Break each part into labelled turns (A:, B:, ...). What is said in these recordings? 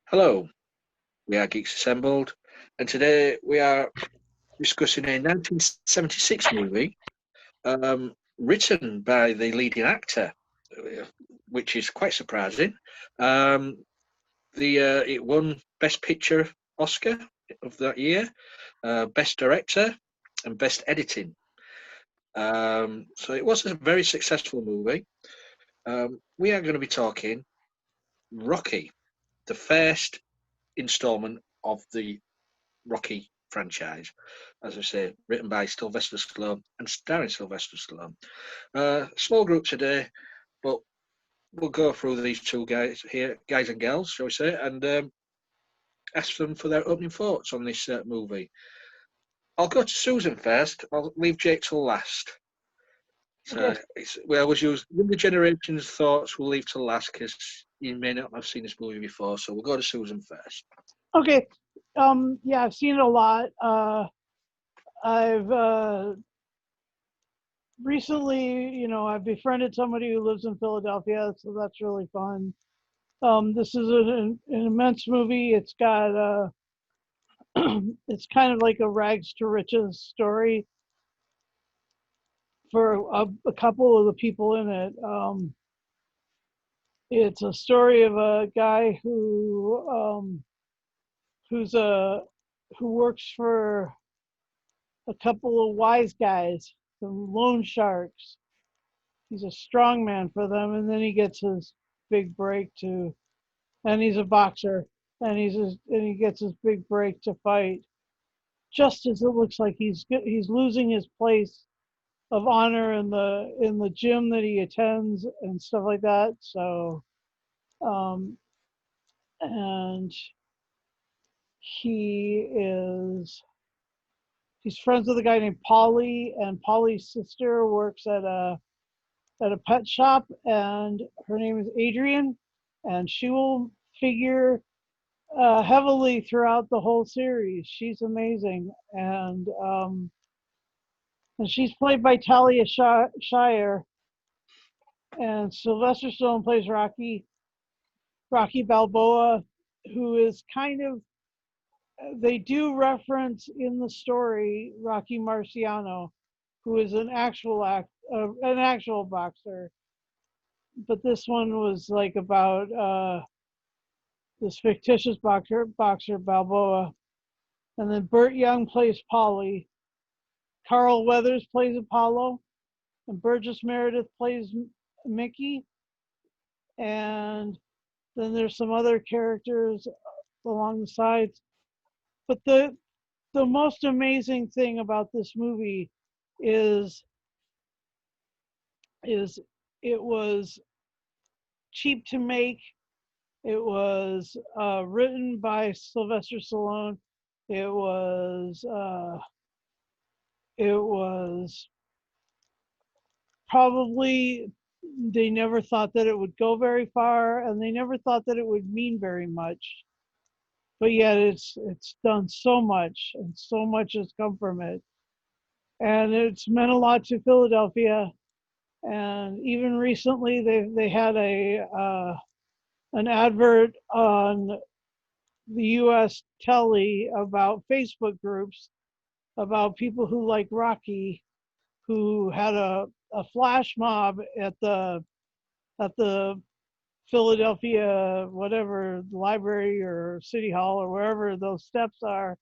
A: Hello, we are Geeks Assembled, and today we are discussing a 1976 movie written by the leading actor, which is quite surprising. Um, it won Best Picture Oscar of that year, Best Director, and Best Editing. So it was a very successful movie. We are going to be talking Rocky, the first installment of the Rocky franchise. As I say, written by Sylvester Stallone and starring Sylvester Stallone. Small group today, but we'll go through these two guys here, guys and girls, shall we say, and ask them for their opening thoughts on this movie. I'll go to Susan first. I'll leave Jake till last. So
B: Okay.
A: we always use younger generation's thoughts. We'll leave till last because you may not have seen this movie before. So we'll go to Susan first.
B: Okay. Yeah, I've seen it a lot. I've recently, I've befriended somebody who lives in Philadelphia, so that's really fun. This is an immense movie. It's got it's kind of like a rags to riches story for a couple of the people in it. It's a story of a guy who's a who works for a couple of wise guys, some loan sharks. He's a strong man for them, and then he gets his big break to, and he's a boxer, and he gets his big break to fight. Just as it looks like he's losing his place of honor in the gym that he attends and stuff like that. So, um, and he is he's friends with a guy named Polly, and Polly's sister works at a pet shop, and her name is Adrian, and she will figure heavily throughout the whole series. She's amazing, and she's played by Talia Shire, and Sylvester Stallone plays Rocky Balboa, who is kind of they do reference in the story Rocky Marciano, who is an actual boxer, but this one was like about this fictitious boxer Balboa, and then Burt Young plays Polly, Carl Weathers plays Apollo, and Burgess Meredith plays Mickey, and then there's some other characters along the sides. But the most amazing thing about this movie is is it was cheap to make. It was written by Sylvester Stallone. It was uh, it was probably they never thought that it would go very far, and they never thought that it would mean very much. But yet it's done so much, and so much has come from it, and it's meant a lot to Philadelphia. And even recently, they had a an advert on the U.S. telly about Facebook groups about people who like Rocky, who had a flash mob at the Philadelphia whatever library or city hall or wherever those steps are,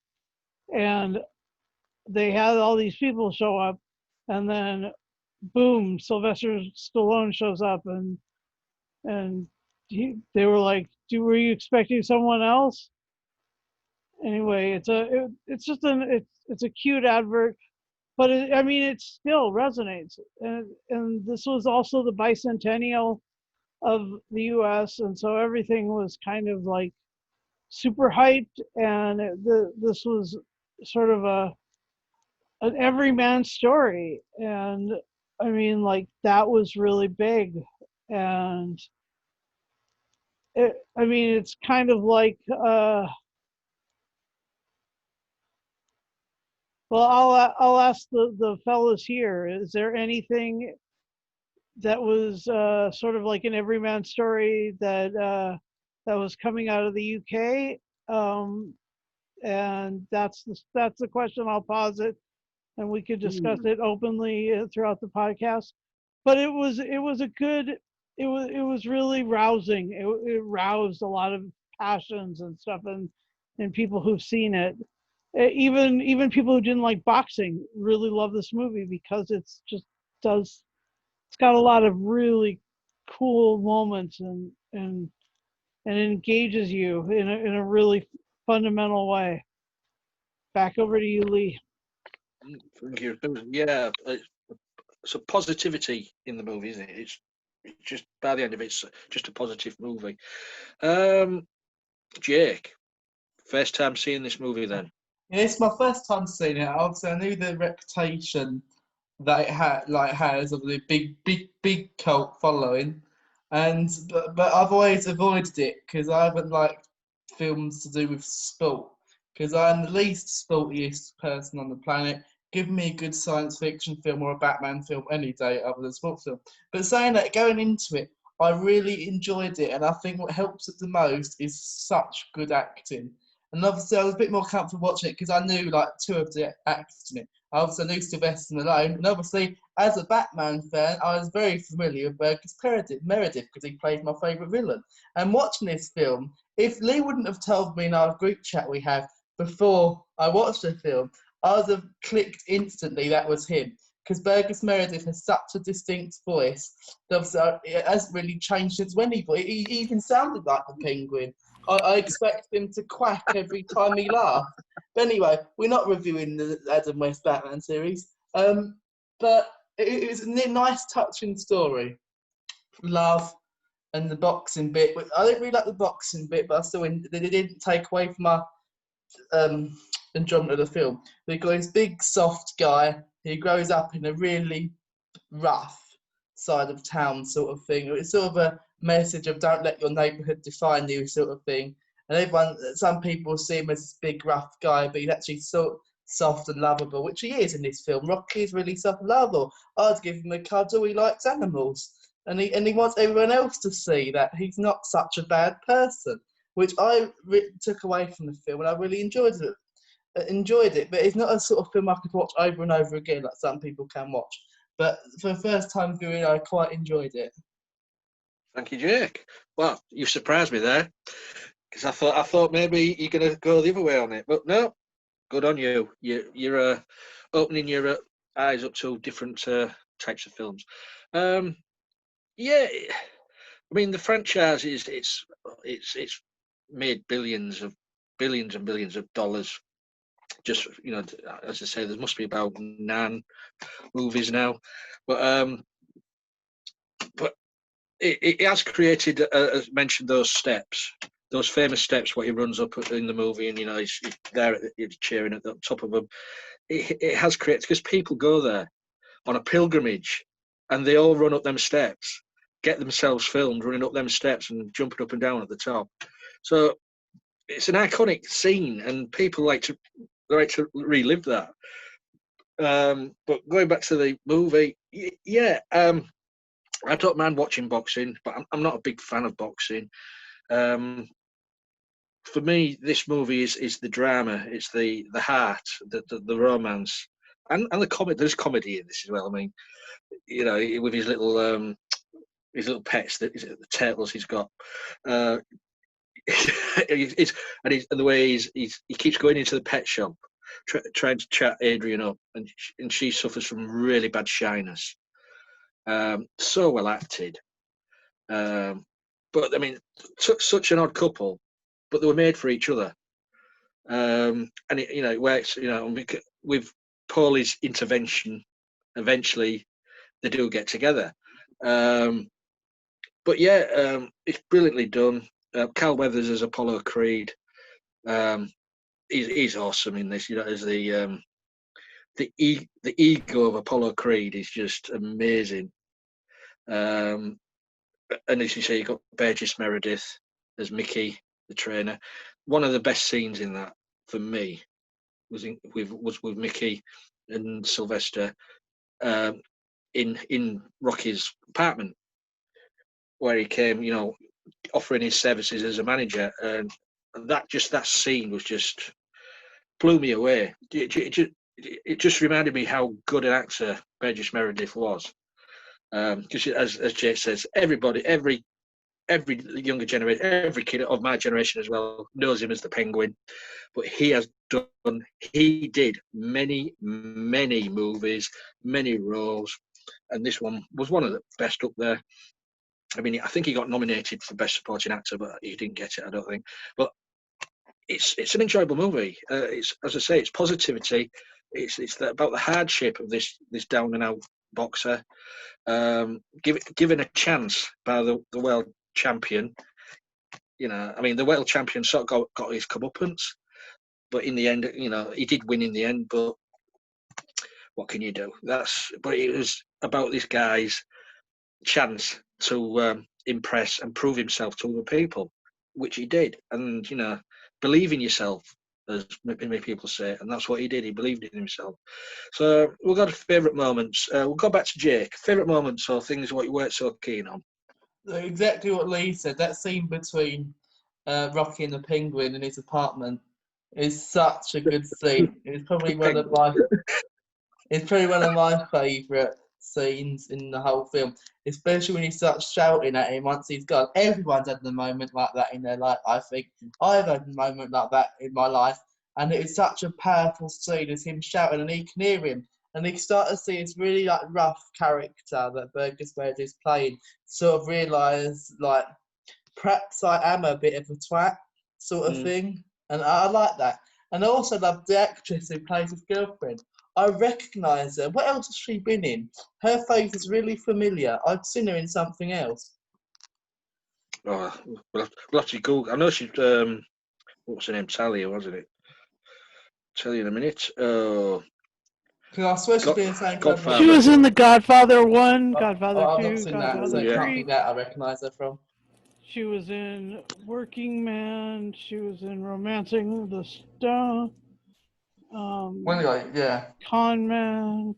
B: and they had all these people show up, and then boom, Sylvester Stallone shows up, and they were like, were you expecting someone else?" Anyway, it's just it's a cute advert, but I mean it still resonates, and this was also the bicentennial of the U.S., and so everything was kind of like super hyped, and this was sort of an everyman story, and I mean like that was really big, and I mean it's kind of like well, I'll ask the fellas here. Is there anything that was sort of like an everyman story that that was coming out of the UK. And that's the question. I'll pause it, and we could discuss
A: Hmm.
B: it openly throughout the podcast. But it was a good, it was really rousing. It roused a lot of passions and stuff in people who've seen it. Even people who didn't like boxing really love this movie because does it's got a lot of really cool moments, and it engages you in a really fundamental way. Back over to you, Lee.
A: Thank you. Yeah, it's a positivity in the movie, isn't it? It's just by the end of it, it's just a positive movie. Um, Jake, first time seeing this movie then?
C: Yeah, it's my first time seeing it. Obviously, I knew the reputation that it had, like has of the big cult following, and but I've always avoided it because I haven't liked films to do with sport because I'm the least sportiest person on the planet. Give me a good science fiction film or a Batman film any day other than a sports film. But saying that, going into it, I really enjoyed it, and I think what helps it the most is such good acting. And obviously, I was a bit more comfortable watching it because I knew like two of the actors in it. I also knew Sylvester Stallone, and obviously, as a Batman fan, I was very familiar with Burgess Meredith because he played my favourite villain. And watching this film, if Lee wouldn't have told me in our group chat we have before I watched the film, I would have clicked instantly that was him. Because Burgess Meredith has such a distinct voice. It hasn't really changed since when he even sounded like the Penguin. I expect him to quack every time he laughs. But anyway, we're not reviewing the Adam West Batman series. But it was a nice, touching story. Love and the boxing bit. I didn't really like the boxing bit, but I still they didn't take away from my um, enjoyment of the film. They got this big, soft guy who grows up in a really rough side of town sort of thing. It's sort of a message of don't let your neighbourhood define you sort of thing. And some people see him as this big rough guy, but he's actually so soft and lovable, which he is in this film. Rocky is really soft and lovable. I'd give him a cuddle. He likes animals, and he wants everyone else to see that he's not such a bad person, which I took away from the film, and I really enjoyed it. But it's not a sort of film I could watch over and over again like some people can watch. But for the first time viewing, I quite enjoyed it.
A: Thank you, Jake. Well, you surprised me there because I thought maybe you're going to go the other way on it, but no. Good on you. You're opening your eyes up to different types of films. Yeah, I mean the franchise is it's made billions and billions of dollars. Just as I say, there must be about 9 movies now, but it has created, as mentioned, those steps, those famous steps. What he runs up in the movie, and he's there, he's cheering at the top of them. It has created, because people go there on a pilgrimage, and they all run up them steps, get themselves filmed running up them steps and jumping up and down at the top. So it's an iconic scene, and people like to relive that. But going back to the movie, yeah, I don't mind watching boxing, but I'm not a big fan of boxing. Um, for me, this movie is the drama, it's the heart, the romance, and the comedy. There's comedy in this as well. I mean, with his little pets, the turtles he's got. Uh, and the way he keeps going into the pet shop, trying to chat Adrian up, and she suffers from really bad shyness. So well acted. But I mean, such an odd couple, but they were made for each other. And it works. With Paulie's intervention, eventually they do get together. But yeah, it's brilliantly done. Cal Weathers as Apollo Creed. He's awesome in this. As the ego of Apollo Creed is just amazing. And as you say, you got Burgess Meredith as Mickey, the trainer. One of the best scenes in that for me was with Mickey and Sylvester in Rocky's apartment, where he came, offering his services as a manager, and that scene was just blew me away. It just reminded me how good an actor Burgess Meredith was. Because as Jay says, every younger generation, every kid of my generation as well knows him as the Penguin. But he did many movies, many roles, and this one was one of the best up there. I mean, I think he got nominated for Best Supporting Actor, but he didn't get it, I don't think. But it's an enjoyable movie. It's, as I say, it's positivity. It's about the hardship of this down and out boxer, given a chance by the world champion. You know, I mean, the world champion sort of got his comeuppance, but in the end, you know, he did win in the end. But what can you do? But it was about this guy's chance to impress and prove himself to other people, which he did. And you know, believe in yourself, as many people say, and that's what he did. He believed in himself. So we've got favourite moments. We'll go back to Jake. Favourite moments or things what you weren't so keen on.
C: Exactly what Lee said. That scene between Rocky and the Penguin in his apartment is such a good scene. It's probably one of my favourite scenes in the whole film, especially when he starts shouting at him once he's gone. Everyone's had a moment like that in their life, I think. I've had a moment like that in my life, and it is such a powerful scene as him shouting, and he can hear him. And you start to see this really like rough character that Burgess Meredith is playing, sort of realise like perhaps I am a bit of a twat sort of thing. And I like that. And I also love the actress who plays his girlfriend. I recognise her. What else has she been in? Her face is really familiar. I've seen her in something else.
A: Oh, we'll have to Google. I know she's what's her name? Talia, wasn't it? Tell you in a minute.
C: Because I swear she's been in the same film.
A: Godfather.
B: She was in the Godfather 1, Godfather
C: I've
B: 2,
C: not seen that, so
B: Godfather
C: it can't
B: 3.
C: be that I recognise her from.
B: She was in Working Man. She was in Romancing the Stone.
C: Well, anyway, yeah.
B: Con Man.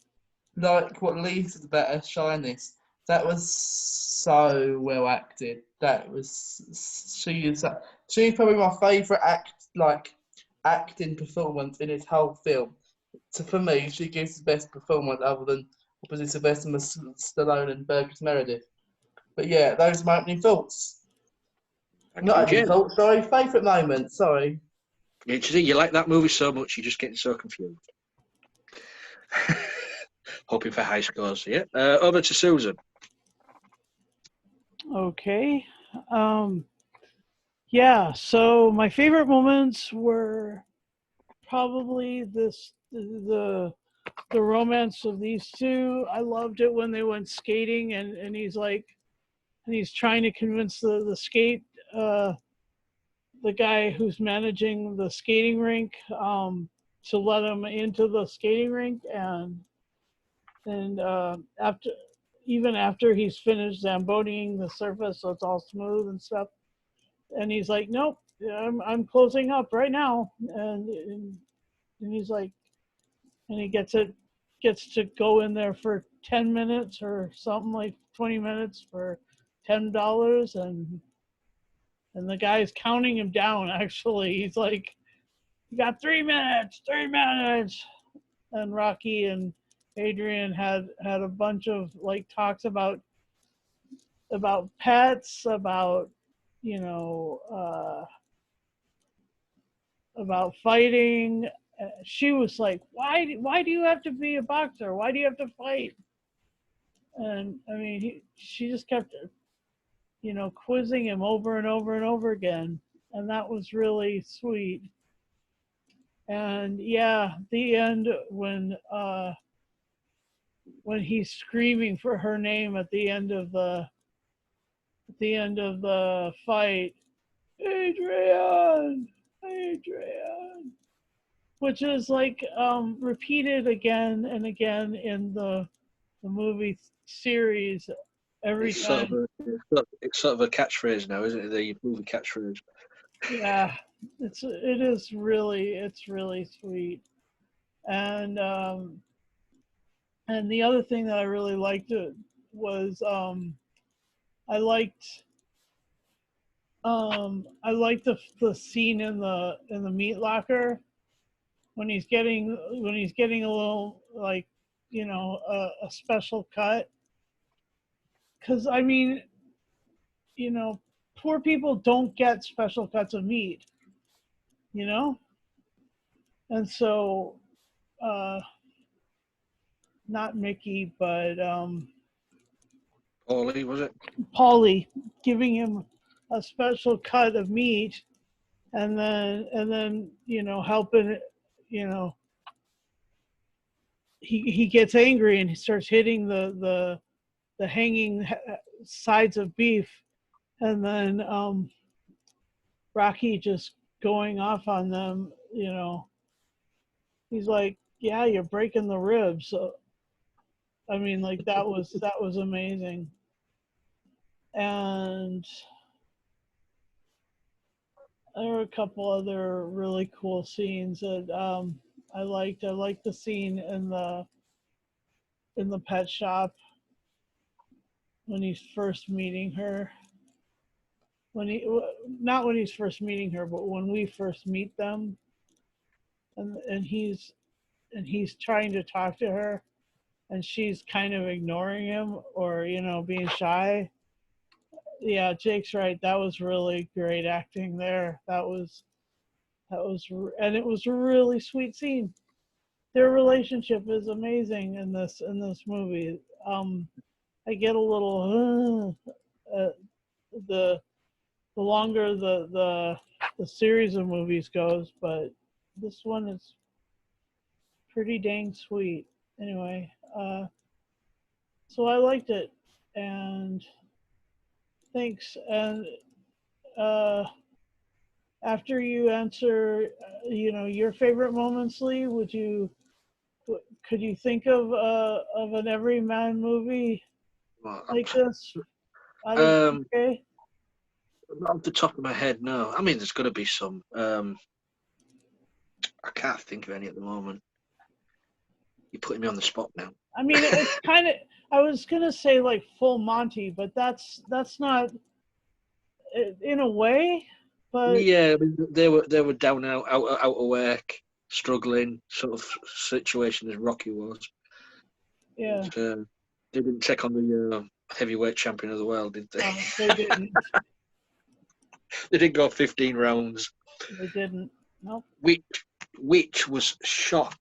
C: Like what Lee said about her shyness, that was so well acted. She's probably my favourite acting performance in his whole film. So for me, she gives the best performance other than opposite Sylvester Stallone and Burgess Meredith. But yeah, those are my opening thoughts. Not opening thoughts, sorry, favourite moment, sorry.
A: You like that movie so much, you're just getting so confused. Hoping for high scores. Yeah. Over to Susan.
B: Okay. Yeah, so my favorite moments were probably the romance of these two. I loved it when they went skating and he's trying to convince the guy who's managing the skating rink to let him into the skating rink, and after he's finished zamboning the surface so it's all smooth and stuff, and he's like, nope, I'm closing up right now, and he's like, and he gets to go in there for 10 minutes or something, like 20 minutes for $10, and the guy's counting him down. Actually, he's like, you got 3 minutes, 3 minutes. And Rocky and Adrian had a bunch of like talks about pets, about you know about fighting. She was like, why do you have to be a boxer? Why do you have to fight? And I mean, she just kept quizzing him over and over and over again, and that was really sweet. And yeah, the end when he's screaming for her name at the end of the fight, Adrian, Adrian, which is like repeated again and again in the movie series every time.
A: It's sort of a catchphrase now, isn't it? The movie catchphrase.
B: Yeah, it's really sweet. And the other thing that I really liked was I liked I like the scene in the meat locker when he's getting a little like a special cut, because I mean, you know, poor people don't get special cuts of meat, you know, and so uh, not Mickey, but
A: Paulie, was it?
B: Paulie giving him a special cut of meat, and then helping, you know he gets angry and he starts hitting the hanging sides of beef, and then Rocky just going off on them. He's like, "Yeah, you're breaking the ribs." So, I mean, like that was amazing, and there were a couple other really cool scenes that I liked. I liked the scene in the pet shop when he's first meeting her. When he Not when he's first meeting her, but when we first meet them, and he's trying to talk to her, and she's kind of ignoring him, or being shy. Yeah, Jake's right. That was really great acting there. And it was a really sweet scene. Their relationship is amazing in this movie. I get a little the longer the series of movies goes, but this one is pretty dang sweet. Anyway, so I liked it, and thanks. And uh, after you answer, your favorite moments, Lee, could you think of an everyman movie
A: Well,
B: like this out of the UK?
A: not off the top of my head, no. I mean, there's got to be some. I can't think of any at the moment. You're putting me on the spot now.
B: I mean, it's kind of. I was gonna say like Full Monty, but that's not in a way. But
A: Yeah, I mean, they were down out of work, struggling sort of situation as Rocky was.
B: yeah,
A: They didn't take on the heavyweight champion of the world, did they?
B: they didn't.
A: They didn't go 15 rounds.
B: They didn't. Nope.
A: Which was shot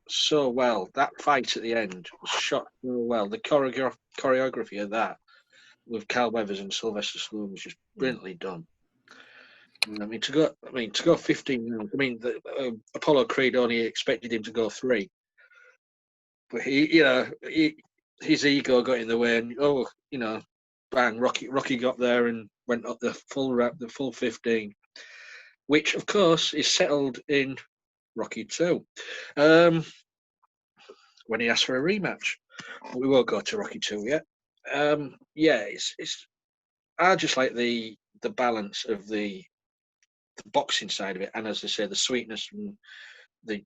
A: so well. That fight at the end was shot so well. The choreography of that with Carl Weathers and Sylvester Stallone was just brilliantly done. I mean, to go 15 rounds. I mean, Apollo Creed only expected him to go 3, but his ego got in the way, and bang, Rocky got there and went up the full 15, which of course is settled in Rocky 2, when he asked for a rematch. We won't go to Rocky 2 yet. Yeah, it's I just like the balance of the boxing side of it, and as I say, the sweetness and the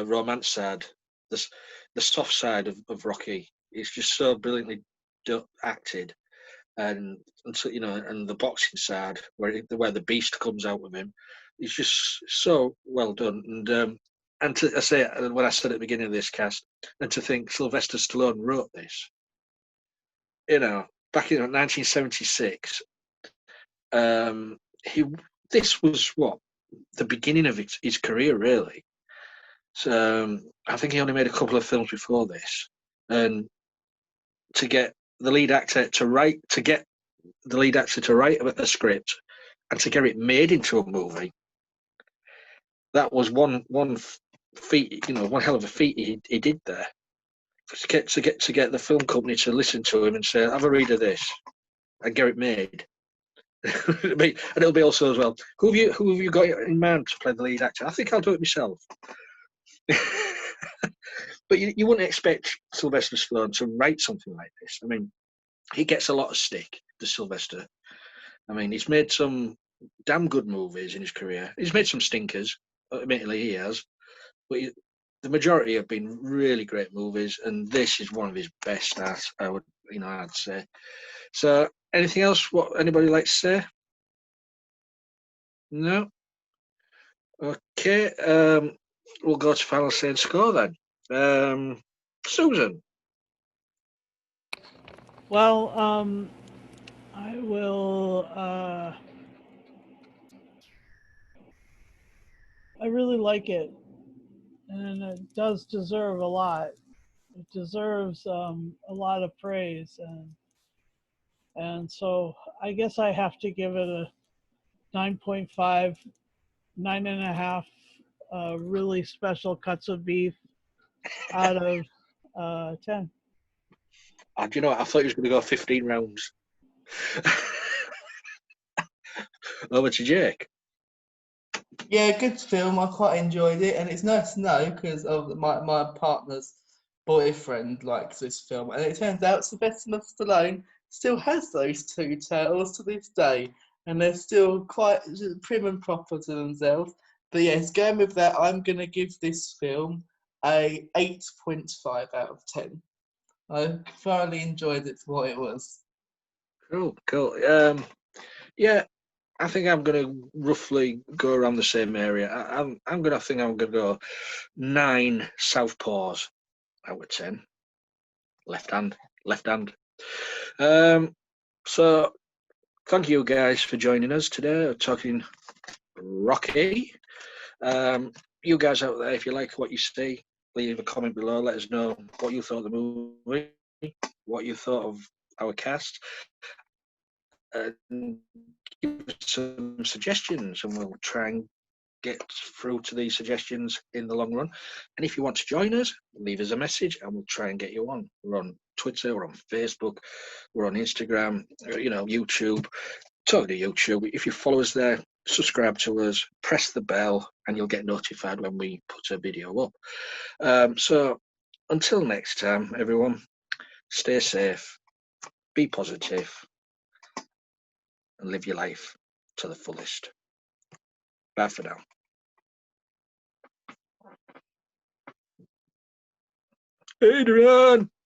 A: romance side, the soft side of Rocky is just so brilliantly acted, and so, and the boxing side where the beast comes out with him is just so well done. And I say when I said at the beginning of this cast, and to think Sylvester Stallone wrote this, back in 1976. He This was what the beginning of his career, really. So I think he only made a couple of films before this, and to get the lead actor to write a script and to get it made into a movie, that was one feat, one hell of a feat he did there. To get the film company to listen to him and say, "Have a read of this," and get it made. And it'll be also as well. Who have you got in mind to play the lead actor? I think I'll do it myself. But you wouldn't expect Sylvester Stallone to write something like this. I mean, he gets a lot of stick, the Sylvester. I mean, he's made some damn good movies in his career. He's made some stinkers, admittedly he has, but the majority have been really great movies, and this is one of his best. I'd say. So, anything else? What anybody like to say? No. Okay. We'll go to final say and score then. Susan.
B: Well, I will. I really like it, and it does deserve a lot. It deserves a lot of praise, and so I guess I have to give it a 9.5, 9.5. Really special cuts of beef out of 10.
A: Do you know what? I thought he was going to go 15 rounds. Over to Jake.
C: Yeah, good film. I quite enjoyed it, and it's nice to know because of my partner's boyfriend likes this film, and it turns out Sylvester Stallone still has those two tails to this day, and they're still quite prim and proper to themselves. But yes, going with that, I'm gonna give this film a 8.5 out of 10. I thoroughly enjoyed it for what it was.
A: Cool, cool. Yeah, I think I'm going to roughly go around the same area. I'm going to think I'm going to go 9 southpaws out of 10. Left hand, left hand. So thank you guys for joining us today. Talking Rocky. You guys out there, if you like what you see, leave a comment below. Let us know what you thought of the movie, what you thought of our cast, and give us some suggestions, and we'll try and get through to these suggestions in the long run. And if you want to join us, leave us a message and we'll try and get you on. We're on Twitter, we're on Facebook, we're on Instagram, YouTube. Talking to YouTube, if you follow us there, subscribe to us, press the bell, and you'll get notified when we put a video up. So until next time, everyone, stay safe, be positive, and live your life to the fullest. Bye for now. Adrian!